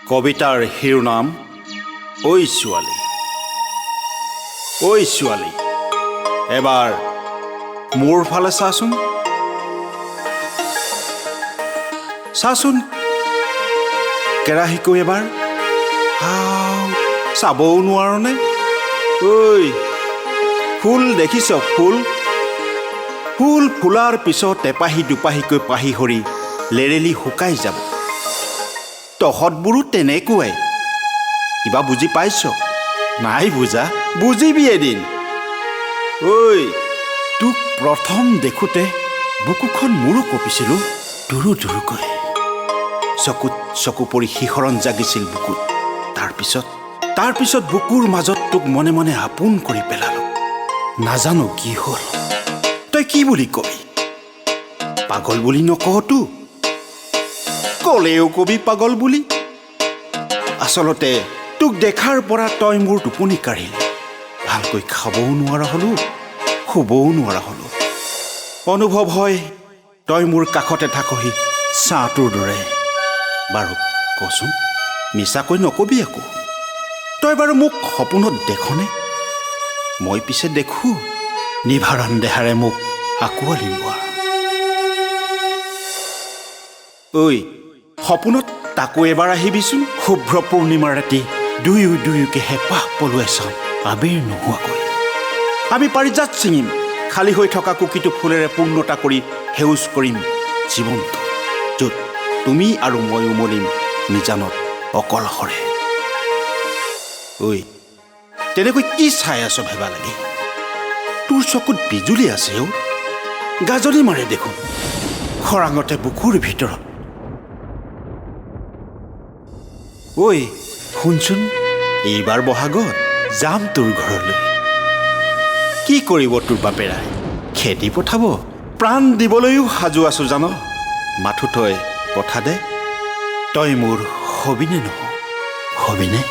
কবিতাৰ শিৰোনাম ঐ ছোৱালী। ঐ ছোৱালী, এবাৰ মোৰ ফালে চাচোন। চাচোন কেৰাহীকৈ এবাৰ। চাবও নোৱাৰনে? ঐ ফুল দেখিছ? ফুল ফুল ফুলাৰ পিছত এপাহি দুপাহিকৈ পাহি সৰি লেৰেলি শুকাই যাব। তহঁতবোৰো তেনেকুৱাই। কিবা বুজি পাইছ? নাই বুজা? বুজিবি এদিন। ঐ তোক প্ৰথম দেখোঁতে বুকুখন মোৰো কঁপিছিলোঁ দুৰু দুৰুকৈ। চকুত চকু পৰি শিহৰণ জাগিছিল বুকুত। তাৰপিছত বুকুৰ মাজত তোক মনে মনে আপোন কৰি পেলালোঁ। নাজানো কি হ'ল। তই কি বুলি কবি? পাগল বুলি নকহতো? ক'লেও কবি পাগল বুলি। আচলতে তোক দেখাৰ পৰা তই মোৰ টোপনি কাঢ়িলি। ভালকৈ খাবও নোৱাৰা হ'লো, শুবও নোৱাৰা হ'লো। অনুভৱ হয় তই মোৰ কাষতে থাকহি ছাঁটোৰ দৰে। বাৰু কচোন, মিছাকৈ নকবি আকৌ। তই বাৰু মোক সপোনত দেখনে? মই পিছে দেখোঁ নিভাৰান দেহাৰে মোক আঁকোৱালি লোৱা। ঐ সপোনত তাকো এবাৰ আহিবিচোন। শুভ্ৰ পূৰ্ণিমাৰ ৰাতি দুয়োকে হেঁপাহ পলুৱাই চাম আবিৰ নোহোৱাকৈ। আমি পাৰিজাত ছিঙিম, খালী হৈ থকা কুকিটো ফুলেৰে পূৰ্ণতা কৰি সেউজ কৰিম জীৱনটো, য'ত তুমি আৰু মই উমলিম নিজানত অকলশৰে। ঐ তেনেকৈ কি চাই আছ ভেবা লাগি? তোৰ চকুত বিজুলী আছে অ', গাজনি মাৰে দেখোন খৰাঙতে বুকুৰ ভিতৰত। ঐ শুনচোন, এইবাৰ বহাগত যাম তোৰ ঘৰলৈ। কি কৰিব তোৰ বাপেৰাই? খেদি পঠাব। প্ৰাণ দিবলৈও সাজু আছো জান। মাথো তই কথা দে, তই মোৰ হবিনে নহ? হবিনে?